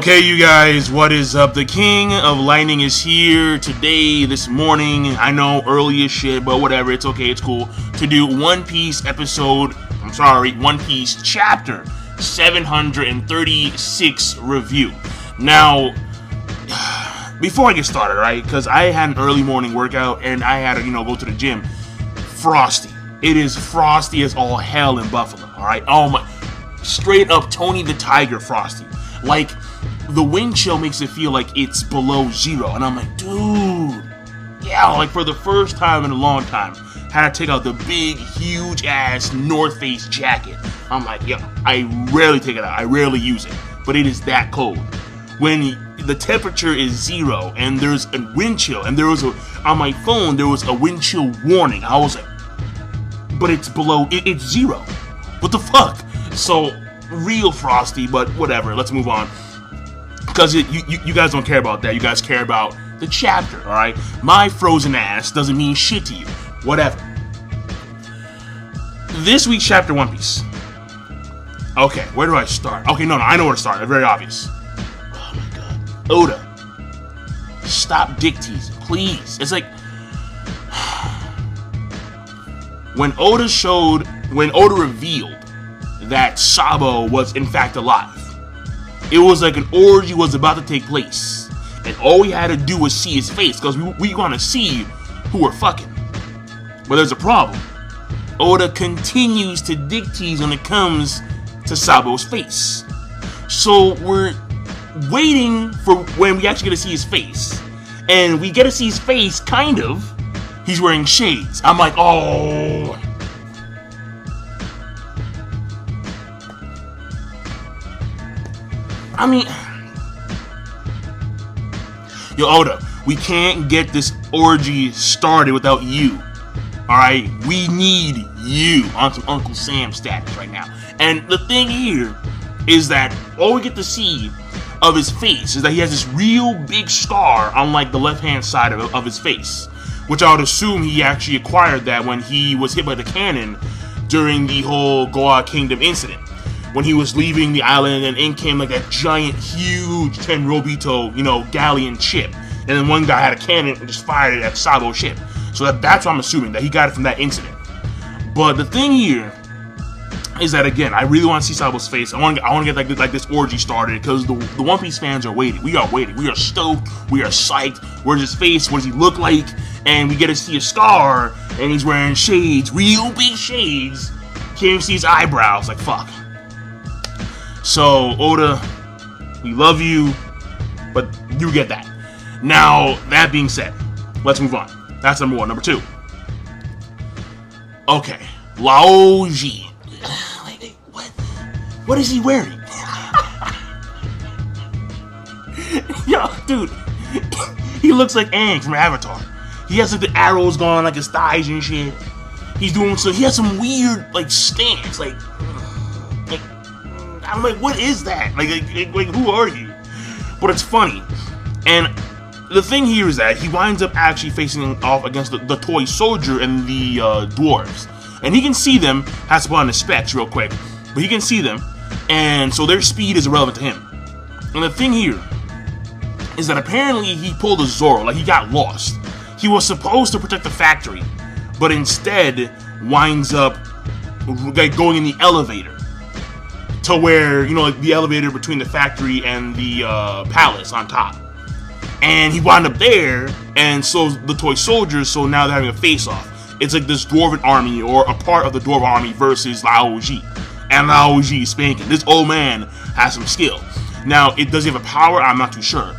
Okay, you guys, what is up? The King of Lightning is here today, this morning. I know, early as shit, but whatever, it's okay, it's cool. To do One Piece One Piece chapter 736 review. Now, before I get started, right, because I had an early morning workout and I had to, go to the gym. Frosty. It is frosty as all hell in Buffalo, alright? Oh my, straight up Tony the Tiger frosty. Like, the wind chill makes it feel like it's below zero. And I'm like, dude, yeah, like for the first time in a long time, had to take out the big, huge ass North Face jacket. I'm like, yo, I rarely take it out. I rarely use it. But it is that cold. When the temperature is zero and there's a wind chill, and on my phone, there was a wind chill warning. I was like, but it's below, it's zero. What the fuck? So, real frosty, but whatever. Let's move on. Because you guys don't care about that. You guys care about the chapter, alright? My frozen ass doesn't mean shit to you. Whatever. This week's chapter, One Piece. Okay, where do I start? Okay, no, I know where to start. It's very obvious. Oh my god. Oda. Stop dick teasing, please. It's like... When Oda revealed that Sabo was in fact alive, it was like an orgy was about to take place, and all we had to do was see his face, because we want to see who we're fucking. But there's a problem. Oda continues to dick tease when it comes to Sabo's face. So we're waiting for when we actually get to see his face, and we get to see his face, kind of. He's wearing shades. I'm like, oh... I mean, yo, Oda, we can't get this orgy started without you. Alright? We need you on some Uncle Sam status right now. And the thing here is that all we get to see of his face is that he has this real big scar on like the left-hand side of his face. Which I would assume he actually acquired that when he was hit by the cannon during the whole Goa Kingdom incident. When he was leaving the island, and in came like that giant, huge Tenrobito, galleon ship. And then one guy had a cannon and just fired it at Sabo's ship. So that's what I'm assuming, that he got it from that incident. But the thing here is that, again, I really want to see Sabo's face. I want to get like this orgy started, because the One Piece fans are waiting. We are waiting. We are stoked. We are psyched. Where's his face? What does he look like? And we get to see a scar, and he's wearing shades, real big shades. Can't even see his eyebrows. Like, fuck. So, Oda, we love you, but you get that. Now, that being said, let's move on. That's number one. Number two. Okay. Laoji. Wait, what? What is he wearing? Yo, dude. He looks like Aang from Avatar. He has like the arrows going like his thighs and shit. He has some weird like stance, like I'm like, what is that? Like who are you? But it's funny. And the thing here is that he winds up actually facing off against the toy soldier and the dwarves. And he can see them, has to put on his specs real quick, but he can see them, and so their speed is irrelevant to him. And the thing here is that apparently he pulled a Zoro, like he got lost. He was supposed to protect the factory, but instead winds up like going in the elevator. To where, like the elevator between the factory and the palace on top. And he wound up there, and so the toy soldiers, so now they're having a face-off. It's like this dwarven army, or a part of the dwarven army versus Laoji. And Laoji is spanking. This old man has some skill. Now, does he have a power? I'm not too sure.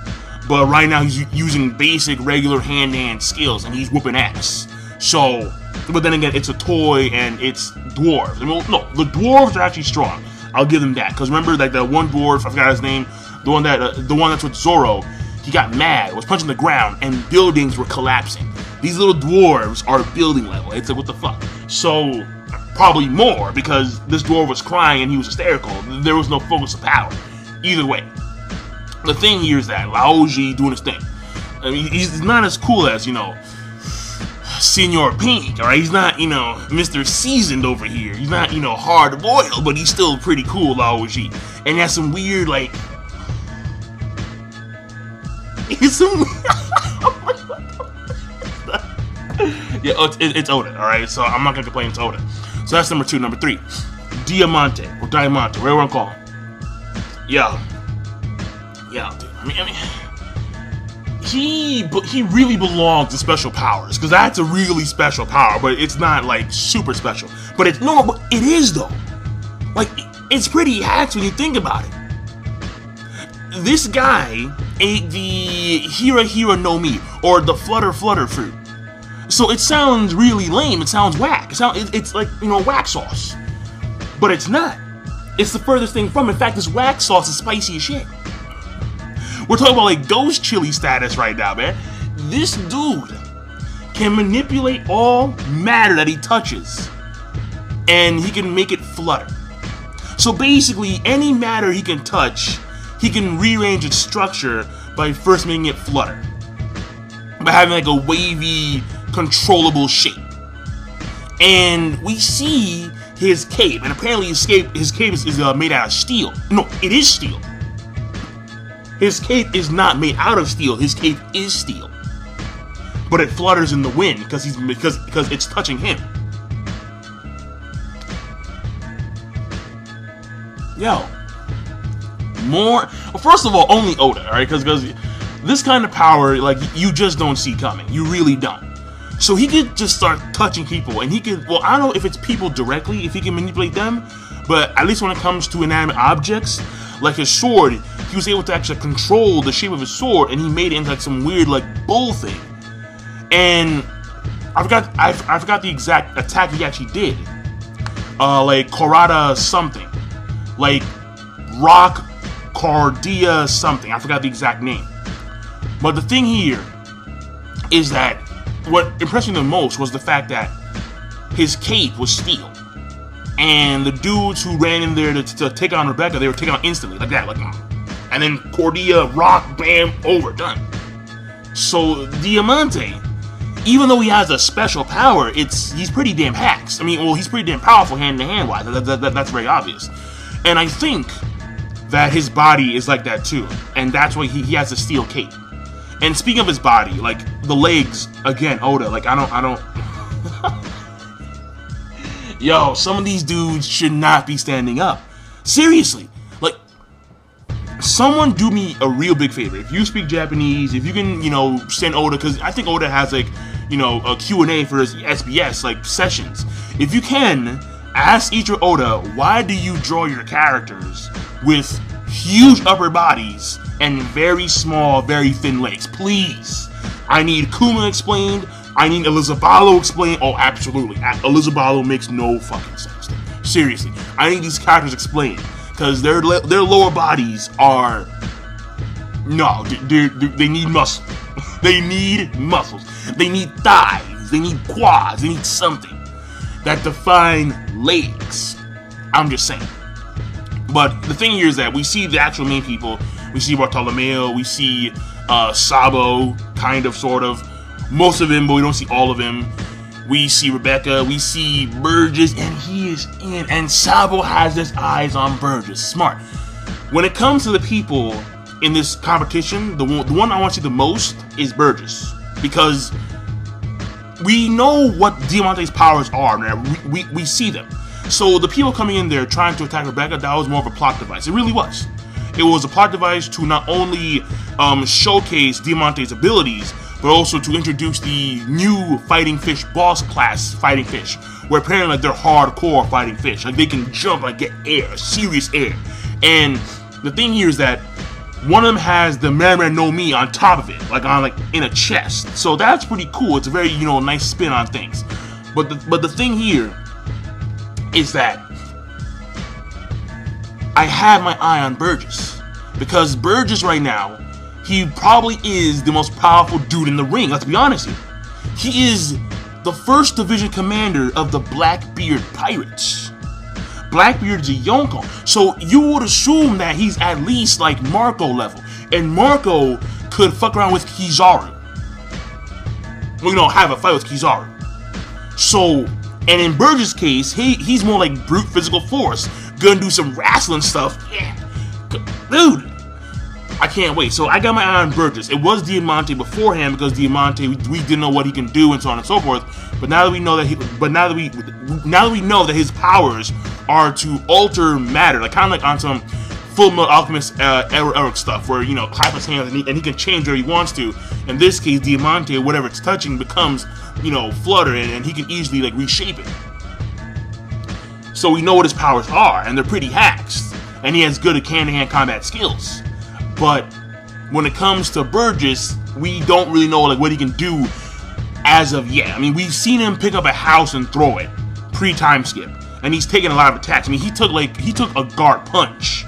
But right now he's using basic, regular hand-to-hand skills, and he's whooping ass. So, but then again, it's a toy, and it's dwarves. Well, no, the dwarves are actually strong. I'll give them that, because remember, like the one dwarf, I forgot his name, the one that's with Zoro, he got mad, was punching the ground, and buildings were collapsing. These little dwarves are building level. It's like, what the fuck? So, probably more, because this dwarf was crying and he was hysterical. There was no focus of power. Either way, the thing here is that Laoji doing his thing. I mean, he's not as cool as, Senor Pink, alright? He's not, Mr. Seasoned over here. He's not, hard boiled, but he's still pretty cool, Laoji. And he has some weird, like, It's yeah, it's Oda, alright? So I'm not gonna complain, it's Oda. So that's number 2. Number 3, Diamante, or Diamante, whatever you wanna call him. Yo, dude, I mean, he really belongs to special powers, because that's a really special power, but it's not, like, super special. But it's, no, but it is, though. Like, it's pretty hacks when you think about it. This guy ate the Hira no Mi, or the Flutter fruit. So it sounds really lame, it sounds whack. It's like, whack sauce. But it's not. It's the furthest thing from. In fact, this whack sauce is spicy as shit. We're talking about like ghost chili status right now, man. This dude can manipulate all matter that he touches, and he can make it flutter. So basically, any matter he can touch, he can rearrange its structure by first making it flutter, by having like a wavy, controllable shape. And we see his cape, and apparently his cape is made out of steel. No, it is steel. His cape is not made out of steel. His cape is steel, but it flutters in the wind because it's touching him. Yo, more. Well, first of all, only Oda, alright? Because this kind of power, like, you just don't see coming. You really don't. So he could just start touching people, and he could. Well, I don't know if it's people directly, if he can manipulate them, but at least when it comes to inanimate objects, like his sword, he was able to actually control the shape of his sword, and he made it into like some weird like bull thing. And I forgot the exact attack he actually did. Like Korada something, like Rock Cardia something. I forgot the exact name. But the thing here is that what impressed me the most was the fact that his cape was steel. And the dudes who ran in there to take on Rebecca, they were taken on instantly, like that, like, and then Cordia, rock, bam, over, done. So Diamante, even though he has a special power, he's pretty damn hacks. I mean, well, he's pretty damn powerful hand-to-hand wise. That's very obvious. And I think that his body is like that too, and that's why he has a steel cape. And speaking of his body, like the legs, again, Oda, like I don't. Yo, some of these dudes should not be standing up. Seriously, like, someone do me a real big favor. If you speak Japanese, if you can, send Oda, because I think Oda has like, a Q&A for his SBS like sessions. If you can, ask Ichiro Oda, why do you draw your characters with huge upper bodies and very small, very thin legs? Please. I need Kuma explained. I need Elizabalo explained. Oh, absolutely. Elizabalo makes no fucking sense. Seriously. I need these characters explained. Because their lower bodies are... No, they need muscle. They need muscles. They need thighs. They need quads. They need something that define legs. I'm just saying. But the thing here is that we see the actual main people. We see Bartolomeo. We see Sabo, kind of, sort of. Most of him, but we don't see all of him. We see Rebecca. We see Burgess, and he is in. And Sabo has his eyes on Burgess. Smart. When it comes to the people in this competition, the one I want to see the most is Burgess. Because we know what Diamante's powers are. We see them. So the people coming in there trying to attack Rebecca, that was more of a plot device. It really was. It was a plot device to not only showcase Diamante's abilities, but also to introduce the new fighting fish boss class fighting fish, where apparently like they're hardcore fighting fish. Like they can jump, like get air, serious air. And the thing here is that one of them has the Mare no Mi on top of it, like in a chest. So that's pretty cool. It's a very nice spin on things. But the thing here is that I have my eye on Burgess, because Burgess right now, he probably is the most powerful dude in the ring. Let's be honest here. He is the first division commander of the Blackbeard Pirates. Blackbeard's a Yonko, so you would assume that he's at least like Marco level, and Marco could fuck around with Kizaru. Have a fight with Kizaru. So, and in Burgess' case, he's more like brute physical force, gonna do some wrestling stuff. Yeah, dude. I can't wait. So I got my eye on Burgess. It was Diamante beforehand because Diamante we didn't know what he can do and so on and so forth. But now that we know that now that we know that his powers are to alter matter, like kind of like on some Full Metal Alchemist Eric stuff, where clap his hands and he can change where he wants to. In this case, Diamante, whatever it's touching, becomes flutter, and he can easily like reshape it. So we know what his powers are, and they're pretty hacks, and he has good hand-to-hand combat skills. But when it comes to Burgess, we don't really know like what he can do as of yet. I mean, we've seen him pick up a house and throw it pre-time skip, and he's taken a lot of attacks. I mean, he took a guard punch,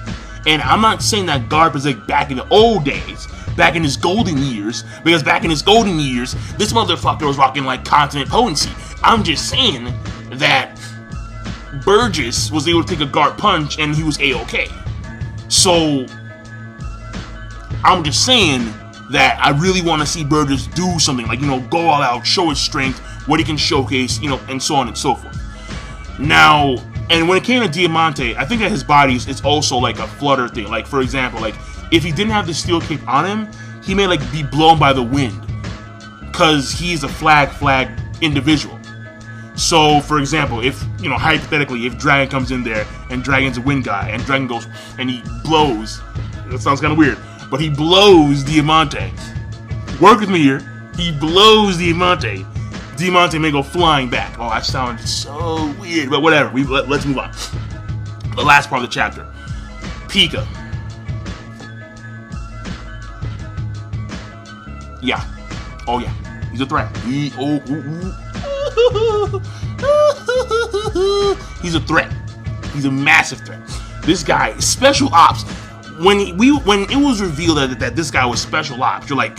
and I'm not saying that Garp is like back in the old days, back in his golden years, because back in his golden years, this motherfucker was rocking like continent potency. I'm just saying that Burgess was able to take a guard punch and he was A-okay. So I'm just saying that I really want to see Burgess do something, like, go all out, show his strength, what he can showcase, and so on and so forth. Now, and when it came to Diamante, I think that his body is also like a flutter thing. Like, for example, like, if he didn't have the steel cape on him, he may like be blown by the wind, because he's a flag individual. So, for example, if, hypothetically, if Dragon comes in there, and Dragon's a wind guy, and Dragon goes, and he blows, that sounds kind of weird, but he blows Diamante. Work with me here. He blows Diamante. Diamante may go flying back. Oh, that sounded so weird, but whatever. Let's move on. The last part of the chapter. Pica. Yeah. Oh, yeah. He's a threat. He's a threat. He's a massive threat. This guy, special ops. When it was revealed that this guy was special ops, you're like,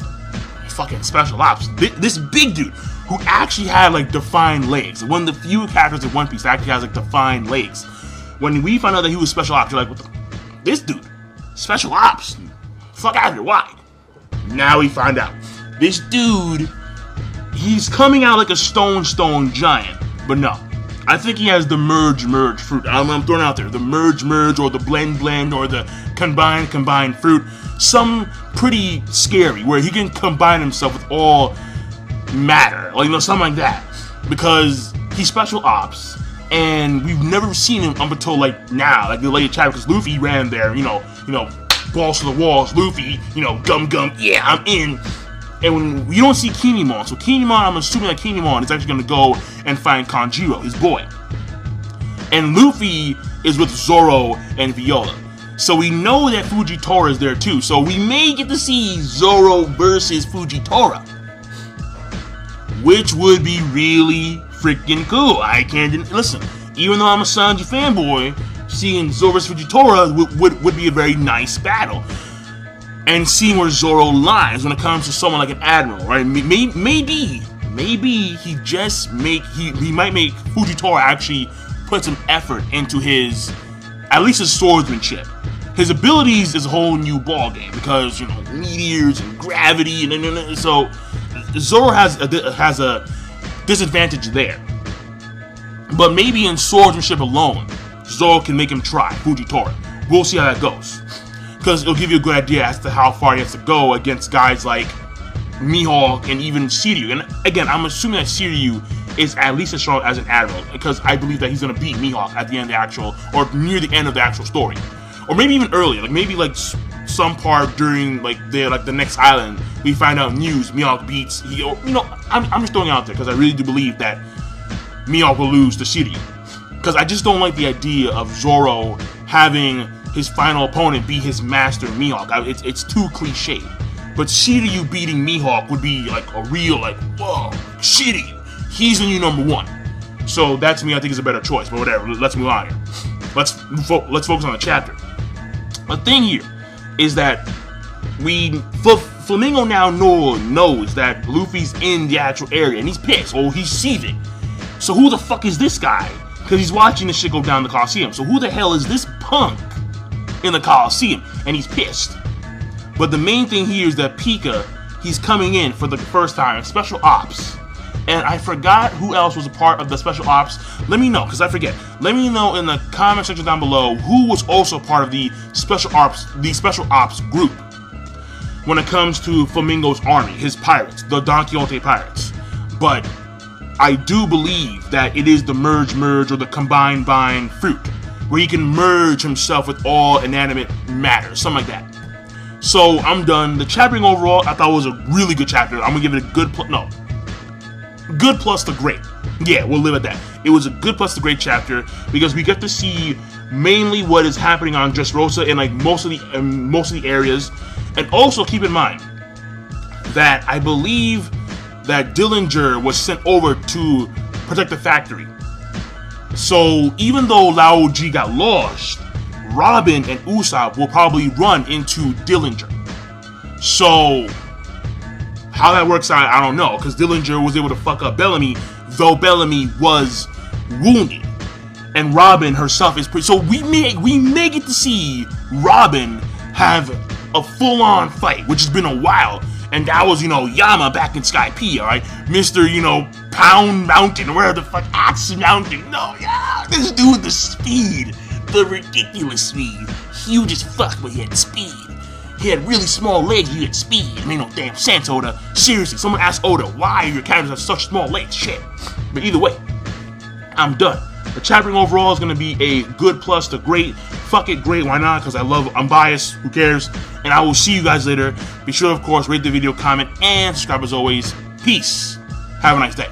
fucking special ops. This big dude who actually had like defined legs. One of the few characters in One Piece that actually has like defined legs. When we found out that he was special ops, you're like, this dude, special ops? Fuck out of here, why? Now we find out. This dude, he's coming out like a stone giant, but no. I think he has the merge fruit. I'm throwing it out there. The merge or the blend or the combine fruit. Some pretty scary where he can combine himself with all matter. Like, something like that. Because he's special ops. And we've never seen him up until like now. Like the later chapter, because Luffy ran there, balls to the walls. Luffy, gum, yeah, I'm in. And when you don't see Kinemon, so Kinemon, I'm assuming that Kinemon is actually going to go and find Kanjiro, his boy. And Luffy is with Zoro and Viola. So we know that Fujitora is there too. So we may get to see Zoro versus Fujitora, which would be really freaking cool. I can't listen. Even though I'm a Sanji fanboy, seeing Zoro versus Fujitora would be a very nice battle. And seeing where Zoro lies when it comes to someone like an admiral, right? Maybe he might make Fujitora actually put some effort into at least his swordsmanship. His abilities is a whole new ball game because meteors and gravity and so Zoro has a disadvantage there. But maybe in swordsmanship alone, Zoro can make him try Fujitora. We'll see how that goes. Because it'll give you a good idea as to how far he has to go against guys like Mihawk and even Shiryu. And again, I'm assuming that Shiryu is at least as strong as an admiral, because I believe that he's going to beat Mihawk at the end of the actual, or near the end of the actual story. Or maybe even earlier, like maybe like some part during like the next island, we find out news Mihawk beats, I'm just throwing it out there because I really do believe that Mihawk will lose to Shiryu. Because I just don't like the idea of Zoro having his final opponent be his master Mihawk. It's too cliche. But Shiryu beating Mihawk would be like a real, like, whoa, Shiryu, he's the new number one. So that to me I think is a better choice, but whatever, let's move on here. Let's focus on the chapter. The thing here is that Flamingo now knows that Luffy's in the actual area and he's pissed, or he's seething. So who the fuck is this guy? Because he's watching this shit go down the Coliseum. So who the hell is this punk in the Coliseum? And he's pissed. But the main thing here is that Pica, he's coming in for the first time, special ops. And I forgot who else was a part of the special ops. Let me know, because I forget. Let me know in the comment section down below who was also part of the special ops group. when it comes to Flamingo's army, his pirates, the Don Quixote pirates. But I do believe that it is the merge, or the combined bind fruit, where he can merge himself with all inanimate matter, something like that. So I'm done. The chaptering overall, I thought was a really good chapter. I'm gonna give it a good good plus to great. Yeah, we'll live at that. It was a good plus to great chapter because we get to see mainly what is happening on Dressrosa in like most of the areas, and also keep in mind that I believe that Dillinger was sent over to protect the factory. So even though Lao Ji got lost, Robin and Usopp will probably run into Dillinger. So how that works out, I don't know, because Dillinger was able to fuck up Bellamy, though Bellamy was wounded, and Robin herself is pretty. So we may get to see Robin have a full-on fight, which has been a while. And that was, Yama back in Sky P, alright? Mr., Pound Mountain, or wherever the fuck, Axe Mountain. No, yeah, this dude with the speed, the ridiculous speed. Huge as fuck, but he had speed. He had really small legs, he had speed. I mean, no damn sense, Oda. Seriously, someone asked Oda, why your characters have such small legs? Shit. But either way, I'm done. The chaptering overall is going to be a good plus to great. Fuck it, great, why not? Because I'm biased, who cares? And I will see you guys later. Be sure, of course, rate the video, comment, and subscribe as always. Peace. Have a nice day.